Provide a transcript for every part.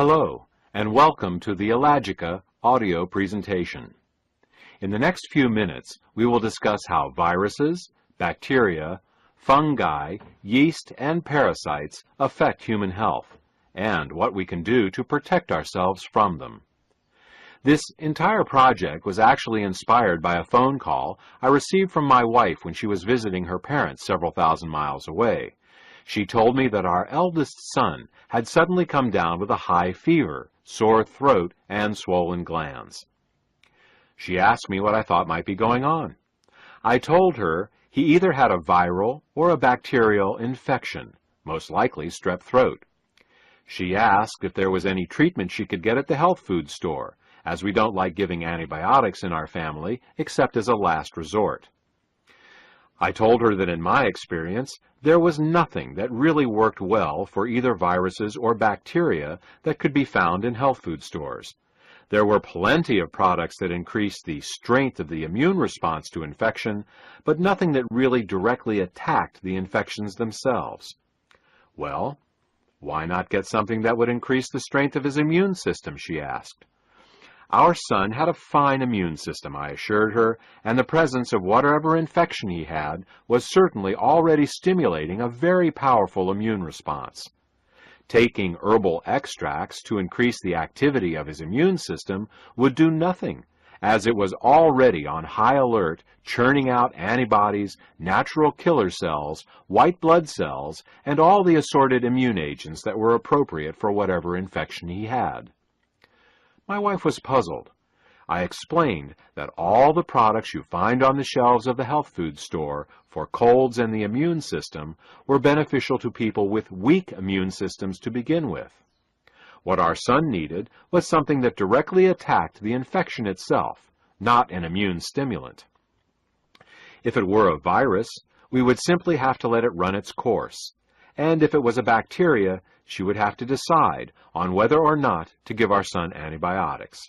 Hello, and welcome to the Allergica audio presentation. In the next few minutes, we will discuss how viruses, bacteria, fungi, yeast, and parasites affect human health, and what we can do to protect ourselves from them. This entire project was actually inspired by a phone call I received from my wife when she was visiting her parents several thousand miles away. She told me that our eldest son had suddenly come down with a high fever, sore throat, and swollen glands. She asked me what I thought might be going on. I told her he either had a viral or a bacterial infection, most likely strep throat. She asked if there was any treatment she could get at the health food store, as we don't like giving antibiotics in our family except as a last resort. I told her that in my experience, there was nothing that really worked well for either viruses or bacteria that could be found in health food stores. There were plenty of products that increased the strength of the immune response to infection, but nothing that really directly attacked the infections themselves. Well, why not get something that would increase the strength of his immune system, she asked. Our son had a fine immune system, I assured her, and the presence of whatever infection he had was certainly already stimulating a very powerful immune response. Taking herbal extracts to increase the activity of his immune system would do nothing, as it was already on high alert, churning out antibodies, natural killer cells, white blood cells, and all the assorted immune agents that were appropriate for whatever infection he had. My wife was puzzled. I explained that all the products you find on the shelves of the health food store for colds and the immune system were beneficial to people with weak immune systems to begin with. What our son needed was something that directly attacked the infection itself, not an immune stimulant. If it were a virus, we would simply have to let it run its course, and if it was a bacteria, she would have to decide on whether or not to give our son antibiotics.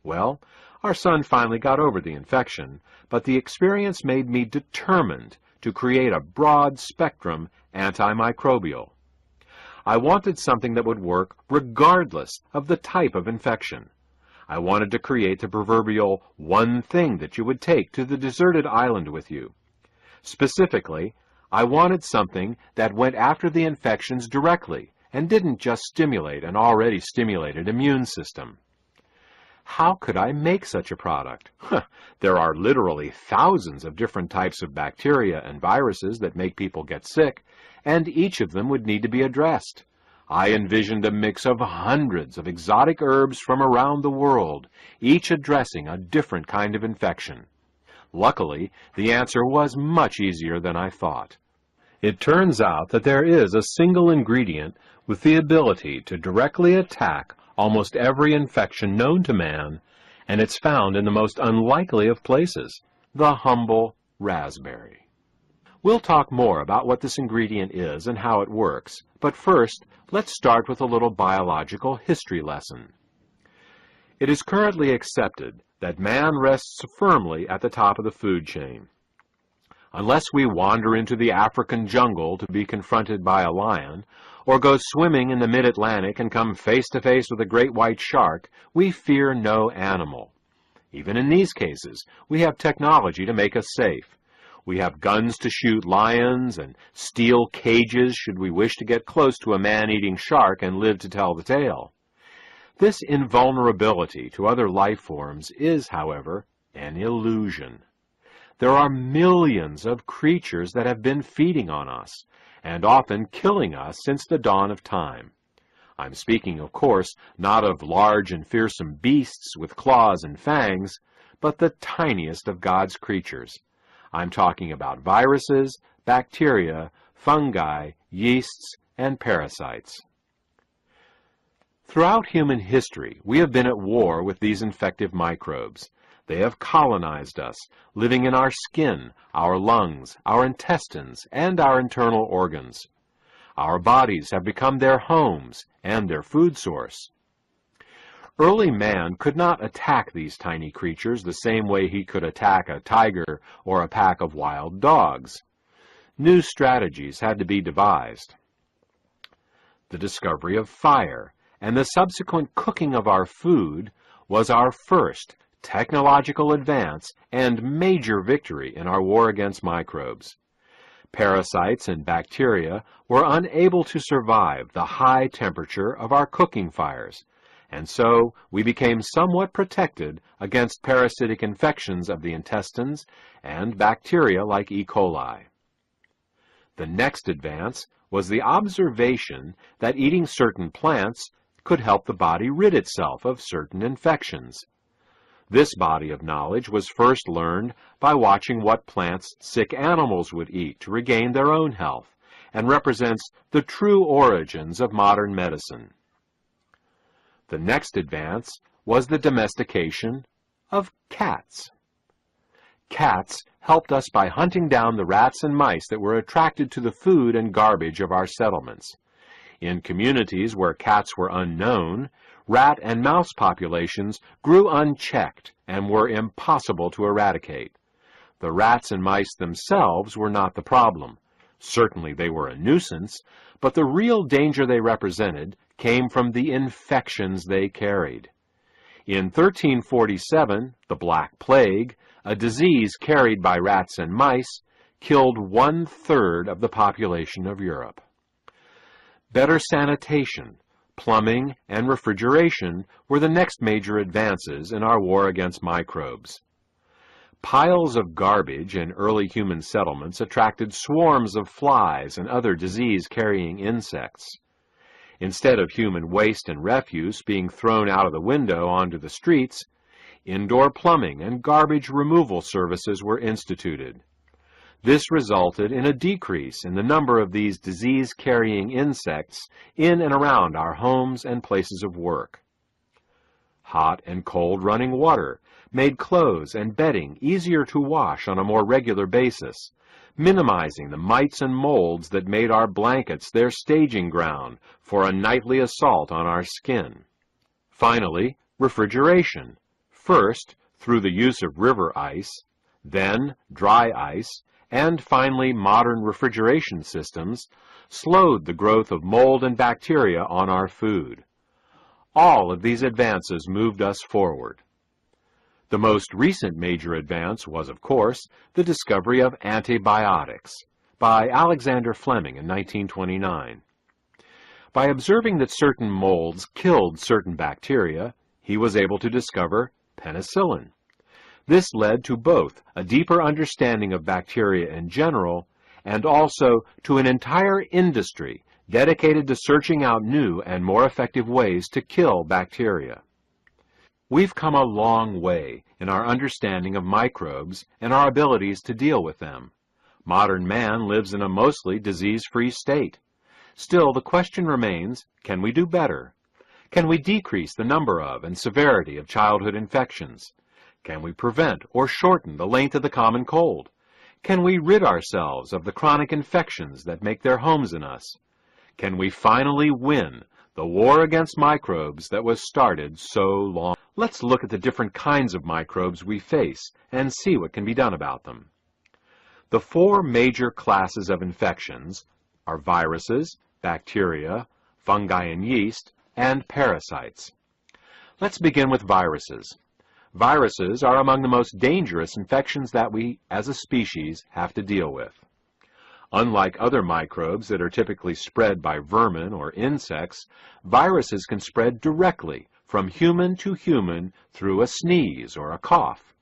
Well, our son finally got over the infection, but the experience made me determined to create a broad-spectrum antimicrobial. I wanted something that would work regardless of the type of infection. I wanted to create the proverbial one thing that you would take to the deserted island with you. Specifically, I wanted something that went after the infections directly and didn't just stimulate an already stimulated immune system. How could I make such a product? There are literally thousands of different types of bacteria and viruses that make people get sick, and each of them would need to be addressed. I envisioned a mix of hundreds of exotic herbs from around the world, each addressing a different kind of infection. Luckily, the answer was much easier than I thought. It turns out that there is a single ingredient with the ability to directly attack almost every infection known to man, and it's found in the most unlikely of places, the humble raspberry. We'll talk more about what this ingredient is and how it works, but first, let's start with a little biological history lesson. It is currently accepted that man rests firmly at the top of the food chain. Unless we wander into the African jungle to be confronted by a lion, or go swimming in the mid-Atlantic and come face to face with a great white shark, we fear no animal. Even in these cases, we have technology to make us safe. We have guns to shoot lions and steel cages should we wish to get close to a man-eating shark and live to tell the tale. This invulnerability to other life forms is, however, an illusion. There are millions of creatures that have been feeding on us, and often killing us since the dawn of time. I'm speaking, of course, not of large and fearsome beasts with claws and fangs, but the tiniest of God's creatures. I'm talking about viruses, bacteria, fungi, yeasts, and parasites. Throughout human history, we have been at war with these infective microbes. They have colonized us, living in our skin, our lungs, our intestines, and our internal organs. Our bodies have become their homes and their food source. Early man could not attack these tiny creatures the same way he could attack a tiger or a pack of wild dogs. New strategies had to be devised. The discovery of fire and the subsequent cooking of our food was our first technological advance and major victory in our war against microbes. Parasites and bacteria were unable to survive the high temperature of our cooking fires, and so we became somewhat protected against parasitic infections of the intestines and bacteria like E. coli. The next advance was the observation that eating certain plants could help the body rid itself of certain infections. This body of knowledge was first learned by watching what plants sick animals would eat to regain their own health, and represents the true origins of modern medicine. The next advance was the domestication of cats. Cats helped us by hunting down the rats and mice that were attracted to the food and garbage of our settlements. In communities where cats were unknown, rat and mouse populations grew unchecked and were impossible to eradicate. The rats and mice themselves were not the problem. Certainly they were a nuisance, but the real danger they represented came from the infections they carried. In 1347, the Black Plague, a disease carried by rats and mice, killed 1/3 of the population of Europe. Better sanitation, plumbing, and refrigeration were the next major advances in our war against microbes. Piles of garbage in early human settlements attracted swarms of flies and other disease-carrying insects. Instead of human waste and refuse being thrown out of the window onto the streets, indoor plumbing and garbage removal services were instituted. This resulted in a decrease in the number of these disease-carrying insects in and around our homes and places of work. Hot and cold running water made clothes and bedding easier to wash on a more regular basis, minimizing the mites and molds that made our blankets their staging ground for a nightly assault on our skin. Finally, refrigeration, first through the use of river ice, then dry ice, and finally modern refrigeration systems, slowed the growth of mold and bacteria on our food. All of these advances moved us forward. The most recent major advance was, of course, the discovery of antibiotics by Alexander Fleming in 1929. By observing that certain molds killed certain bacteria, he was able to discover penicillin. This led to both a deeper understanding of bacteria in general and also to an entire industry dedicated to searching out new and more effective ways to kill bacteria. We've come a long way in our understanding of microbes and our abilities to deal with them. Modern man lives in a mostly disease-free state. Still, the question remains, can we do better? Can we decrease the number of and severity of childhood infections? Can we prevent or shorten the length of the common cold? Can we rid ourselves of the chronic infections that make their homes in us? Can we finally win the war against microbes that was started so long? Let's look at the different kinds of microbes we face and see what can be done about them. The four major classes of infections are viruses, bacteria, fungi and yeast, and parasites. Let's begin with viruses. Viruses are among the most dangerous infections that we, as a species, have to deal with. Unlike other microbes that are typically spread by vermin or insects, viruses can spread directly from human to human through a sneeze or a cough.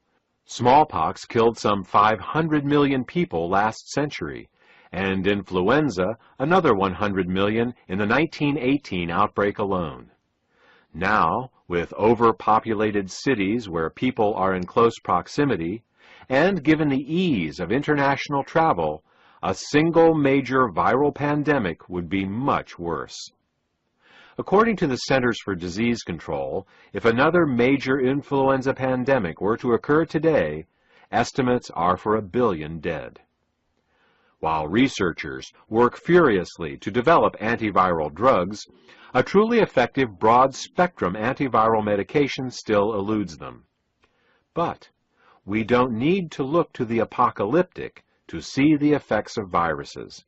Smallpox killed some 500 million people last century, and influenza another 100 million in the 1918 outbreak alone. Now, with overpopulated cities where people are in close proximity, and given the ease of international travel, a single major viral pandemic would be much worse. According to the Centers for Disease Control, if another major influenza pandemic were to occur today, estimates are for 1 billion dead. While researchers work furiously to develop antiviral drugs, a truly effective broad-spectrum antiviral medication still eludes them. But we don't need to look to the apocalyptic to see the effects of viruses.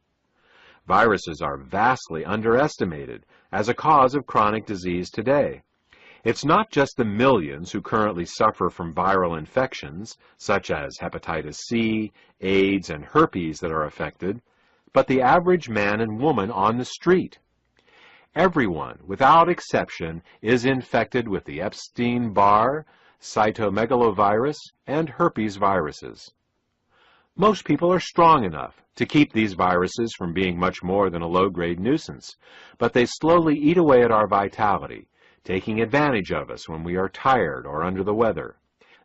Viruses are vastly underestimated as a cause of chronic disease today. It's not just the millions who currently suffer from viral infections, such as hepatitis C, AIDS, and herpes that are affected, but the average man and woman on the street. Everyone, without exception, is infected with the Epstein-Barr, cytomegalovirus, and herpes viruses. Most people are strong enough to keep these viruses from being much more than a low-grade nuisance, but they slowly eat away at our vitality, taking advantage of us when we are tired or under the weather.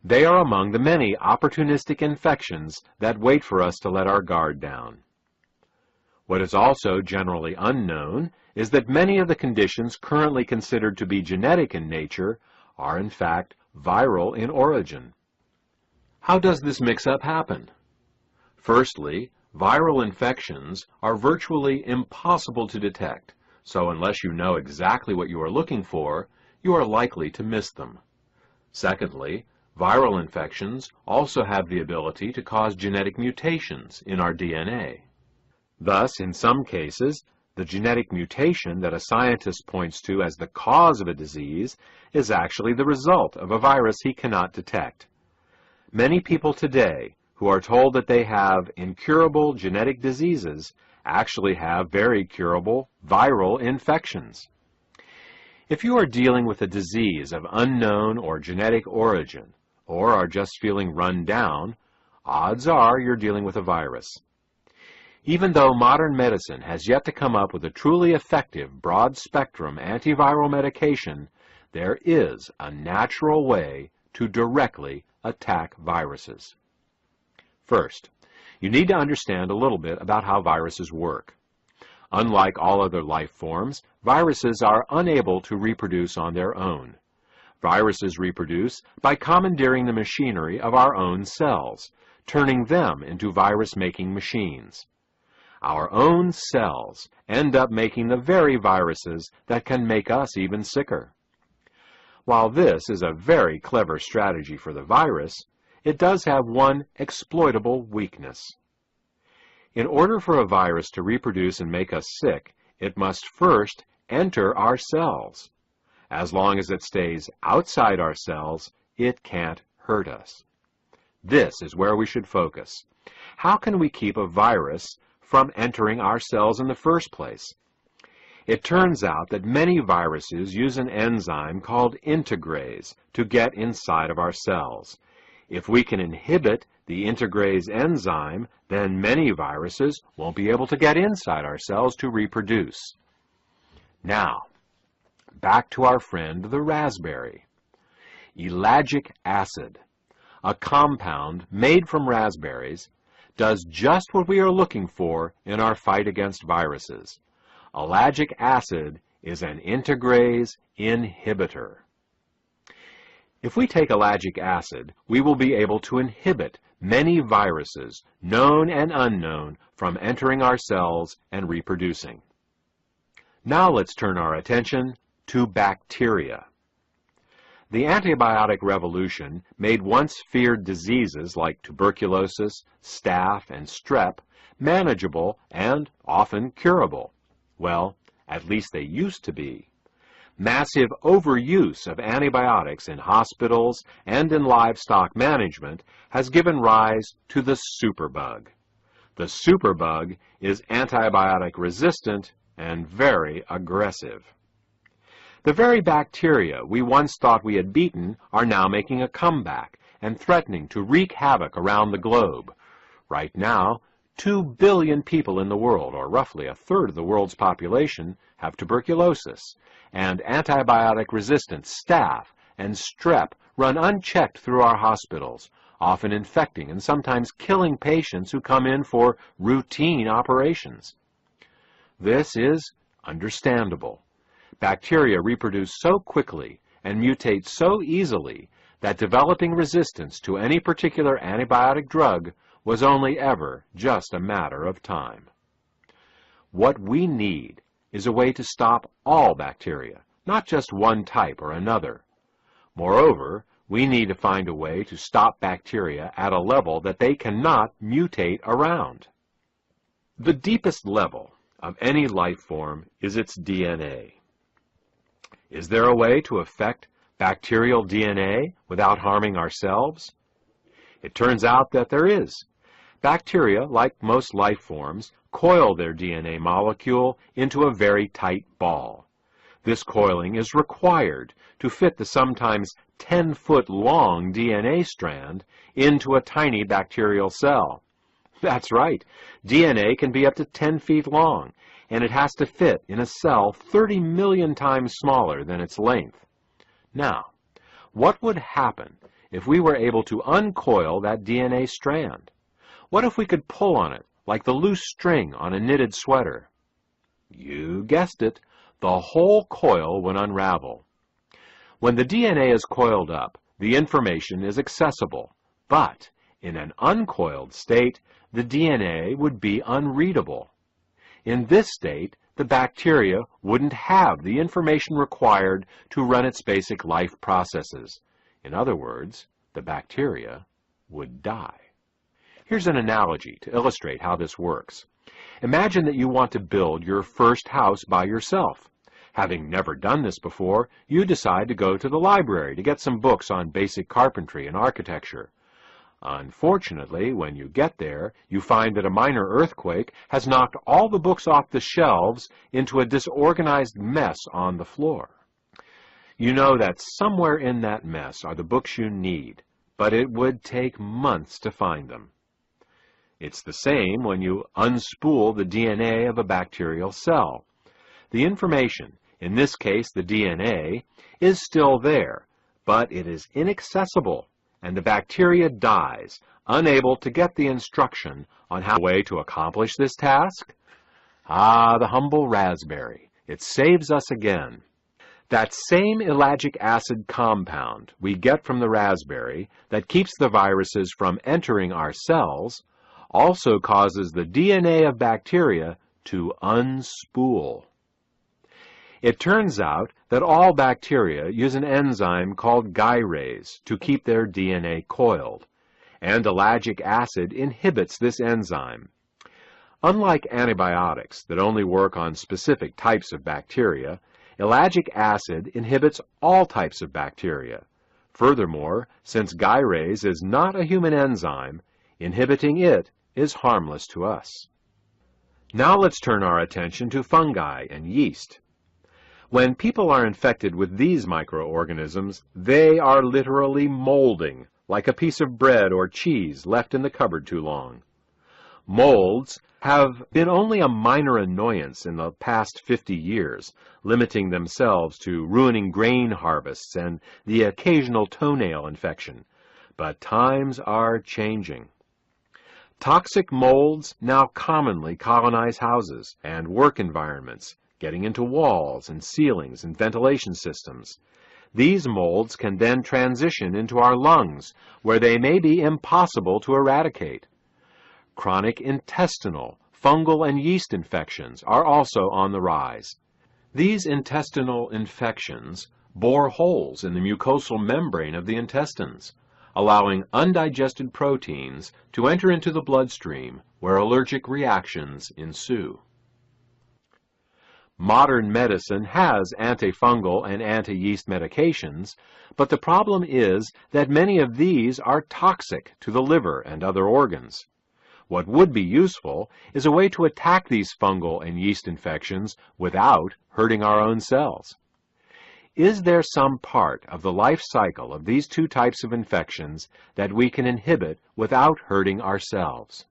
They are among the many opportunistic infections that wait for us to let our guard down. What is also generally unknown is that many of the conditions currently considered to be genetic in nature are in fact viral in origin. How does this mix-up happen? Firstly, viral infections are virtually impossible to detect, so unless you know exactly what you are looking for, you are likely to miss them. Secondly, viral infections also have the ability to cause genetic mutations in our DNA. Thus, in some cases, the genetic mutation that a scientist points to as the cause of a disease is actually the result of a virus he cannot detect. Many people today who are told that they have incurable genetic diseases actually have very curable viral infections. If you are dealing with a disease of unknown or genetic origin, or are just feeling run down, odds are you're dealing with a virus. Even though modern medicine has yet to come up with a truly effective broad-spectrum antiviral medication, there is a natural way to directly attack viruses. First, you need to understand a little bit about how viruses work. Unlike all other life forms, viruses are unable to reproduce on their own. Viruses reproduce by commandeering the machinery of our own cells, turning them into virus-making machines. Our own cells end up making the very viruses that can make us even sicker. While this is a very clever strategy for the virus, it does have one exploitable weakness. In order for a virus to reproduce and make us sick, it must first enter our cells. As long as it stays outside our cells, it can't hurt us. This is where we should focus. How can we keep a virus from entering our cells in the first place? It turns out that many viruses use an enzyme called integrase to get inside of our cells. If we can inhibit the integrase enzyme, then many viruses won't be able to get inside our cells to reproduce. Now, back to our friend the raspberry. Ellagic acid, a compound made from raspberries, does just what we are looking for in our fight against viruses. Ellagic acid is an integrase inhibitor. If we take ellagic acid, we will be able to inhibit many viruses, known and unknown, from entering our cells and reproducing. Now let's turn our attention to bacteria. The antibiotic revolution made once feared diseases like tuberculosis, staph, and strep manageable and often curable. Well, at least they used to be. Massive overuse of antibiotics in hospitals and in livestock management has given rise to the superbug. The superbug is antibiotic resistant and very aggressive. The very bacteria we once thought we had beaten are now making a comeback and threatening to wreak havoc around the globe. Right now, 2 billion people in the world, or roughly a third of the world's population, have tuberculosis, and antibiotic-resistant staph and strep run unchecked through our hospitals, often infecting and sometimes killing patients who come in for routine operations. This is understandable. Bacteria reproduce so quickly and mutate so easily that developing resistance to any particular antibiotic drug was only ever just a matter of time. What we need is a way to stop all bacteria, not just one type or another. Moreover, we need to find a way to stop bacteria at a level that they cannot mutate around. The deepest level of any life form is its DNA. Is there a way to affect bacterial DNA without harming ourselves? It turns out that there is. Bacteria, like most life forms, coil their DNA molecule into a very tight ball. This coiling is required to fit the sometimes 10-foot-long DNA strand into a tiny bacterial cell. That's right, DNA can be up to 10 feet long, and it has to fit in a cell 30 million times smaller than its length. Now, what would happen if we were able to uncoil that DNA strand? What if we could pull on it like the loose string on a knitted sweater? You guessed it, the whole coil would unravel. When the DNA is coiled up, the information is accessible, but in an uncoiled state, the DNA would be unreadable. In this state, the bacteria wouldn't have the information required to run its basic life processes. In other words, the bacteria would die. Here's an analogy to illustrate how this works. Imagine that you want to build your first house by yourself. Having never done this before, you decide to go to the library to get some books on basic carpentry and architecture. Unfortunately, when you get there, you find that a minor earthquake has knocked all the books off the shelves into a disorganized mess on the floor. You know that somewhere in that mess are the books you need, but it would take months to find them. It's the same when you unspool the DNA of a bacterial cell. The information, in this case the DNA, is still there, but it is inaccessible, and the bacteria dies, unable to get the instruction on how to accomplish this task. Ah, the humble raspberry. It saves us again. That same ellagic acid compound we get from the raspberry that keeps the viruses from entering our cells also causes the DNA of bacteria to unspool. It turns out that all bacteria use an enzyme called gyrase to keep their DNA coiled, and ellagic acid inhibits this enzyme. Unlike antibiotics that only work on specific types of bacteria, ellagic acid inhibits all types of bacteria. Furthermore, since gyrase is not a human enzyme, inhibiting it is harmless to us. Now let's turn our attention to fungi and yeast. When people are infected with these microorganisms, they are literally molding, like a piece of bread or cheese left in the cupboard too long. Molds have been only a minor annoyance in the past 50 years, limiting themselves to ruining grain harvests and the occasional toenail infection. But times are changing. Toxic molds now commonly colonize houses and work environments, getting into walls and ceilings and ventilation systems. These molds can then transition into our lungs, where they may be impossible to eradicate. Chronic intestinal, fungal, and yeast infections are also on the rise. These intestinal infections bore holes in the mucosal membrane of the intestines, allowing undigested proteins to enter into the bloodstream, where allergic reactions ensue. Modern medicine has antifungal and anti-yeast medications, but the problem is that many of these are toxic to the liver and other organs. What would be useful is a way to attack these fungal and yeast infections without hurting our own cells. Is there some part of the life cycle of these two types of infections that we can inhibit without hurting ourselves?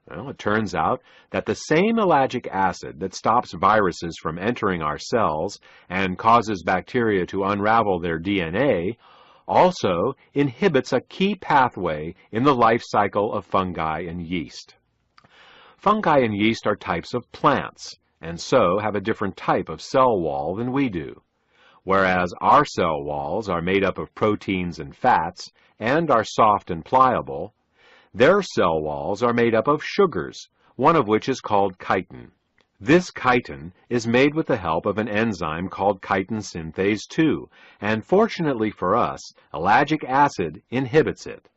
Well, it turns out that the same ellagic acid that stops viruses from entering our cells and causes bacteria to unravel their DNA also inhibits a key pathway in the life cycle of fungi and yeast. Fungi and yeast are types of plants, and so have a different type of cell wall than we do. Whereas our cell walls are made up of proteins and fats and are soft and pliable, their cell walls are made up of sugars, one of which is called chitin. This chitin is made with the help of an enzyme called chitin synthase 2, and fortunately for us, ellagic acid inhibits it.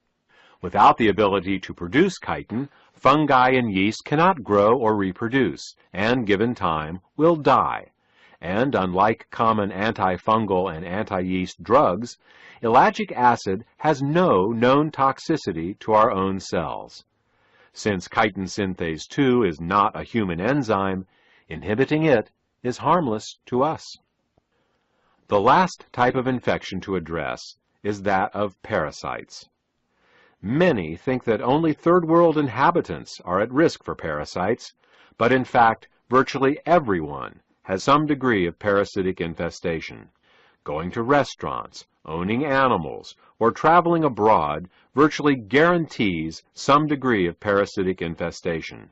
Without the ability to produce chitin, fungi and yeast cannot grow or reproduce, and given time, will die. And unlike common antifungal and anti-yeast drugs, ellagic acid has no known toxicity to our own cells. Since chitin synthase 2 is not a human enzyme, inhibiting it is harmless to us. The last type of infection to address is that of parasites. Many think that only third world inhabitants are at risk for parasites, but in fact, virtually everyone has some degree of parasitic infestation. Going to restaurants, owning animals, or traveling abroad virtually guarantees some degree of parasitic infestation.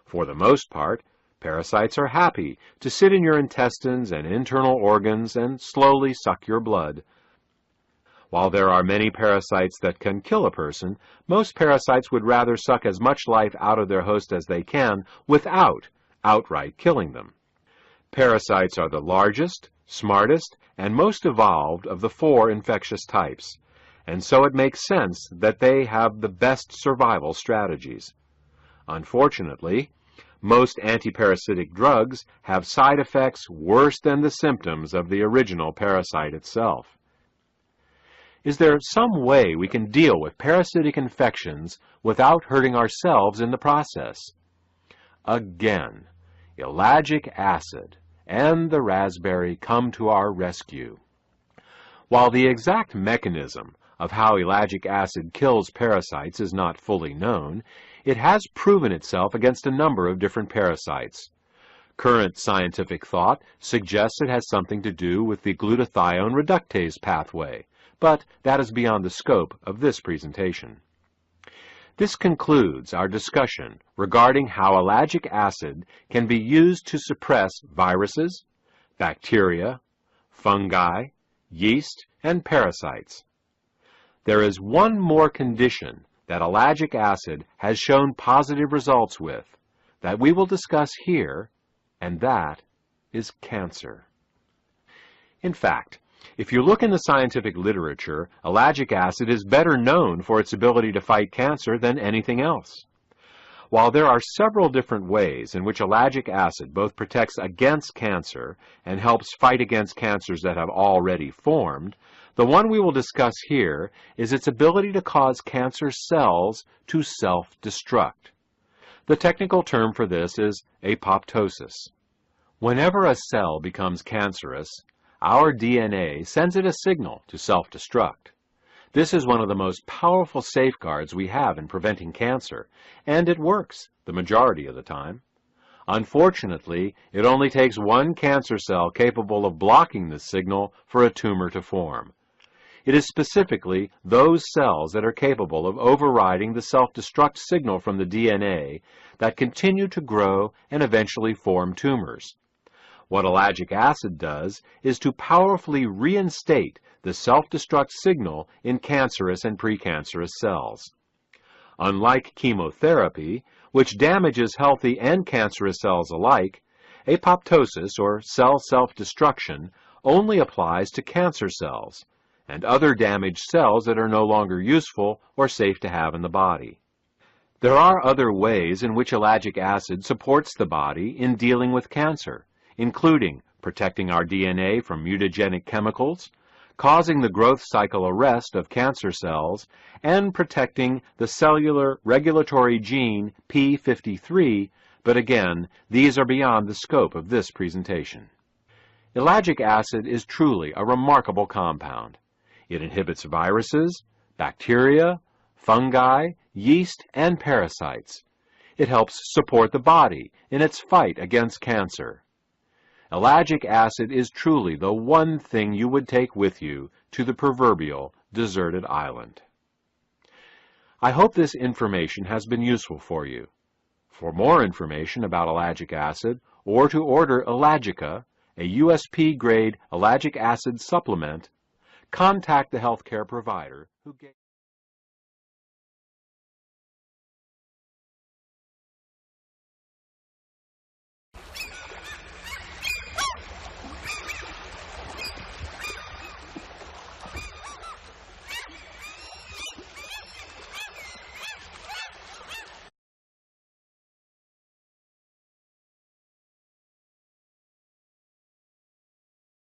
For the most part, parasites are happy to sit in your intestines and internal organs and slowly suck your blood. While there are many parasites that can kill a person, most parasites would rather suck as much life out of their host as they can without outright killing them. Parasites are the largest, smartest, and most evolved of the 4 infectious types, and so it makes sense that they have the best survival strategies. Unfortunately, most antiparasitic drugs have side effects worse than the symptoms of the original parasite itself. Is there some way we can deal with parasitic infections without hurting ourselves in the process? Again, ellagic acid and the raspberry come to our rescue. While the exact mechanism of how ellagic acid kills parasites is not fully known, it has proven itself against a number of different parasites. Current scientific thought suggests it has something to do with the glutathione reductase pathway, but that is beyond the scope of this presentation. This concludes our discussion regarding how ellagic acid can be used to suppress viruses, bacteria, fungi, yeast, and parasites. There is one more condition that ellagic acid has shown positive results with that we will discuss here, and that is cancer. In fact, if you look in the scientific literature, ellagic acid is better known for its ability to fight cancer than anything else. While there are several different ways in which ellagic acid both protects against cancer and helps fight against cancers that have already formed, the one we will discuss here is its ability to cause cancer cells to self-destruct. The technical term for this is apoptosis. Whenever a cell becomes cancerous, our DNA sends it a signal to self-destruct. This is one of the most powerful safeguards we have in preventing cancer, and it works the majority of the time. Unfortunately, it only takes one cancer cell capable of blocking this signal for a tumor to form. It is specifically those cells that are capable of overriding the self-destruct signal from the DNA that continue to grow and eventually form tumors. What ellagic acid does is to powerfully reinstate the self-destruct signal in cancerous and precancerous cells. Unlike chemotherapy, which damages healthy and cancerous cells alike, apoptosis, or cell self-destruction, only applies to cancer cells and other damaged cells that are no longer useful or safe to have in the body. There are other ways in which ellagic acid supports the body in dealing with cancer, including protecting our DNA from mutagenic chemicals, causing the growth cycle arrest of cancer cells, and protecting the cellular regulatory gene p53, but again, these are beyond the scope of this presentation. Ellagic acid is truly a remarkable compound. It inhibits viruses, bacteria, fungi, yeast, and parasites. It helps support the body in its fight against cancer. Ellagic acid is truly the one thing you would take with you to the proverbial deserted island. I hope this information has been useful for you. For more information about ellagic acid, or to order Ellagica, a USP-grade ellagic acid supplement, contact the healthcare provider who gave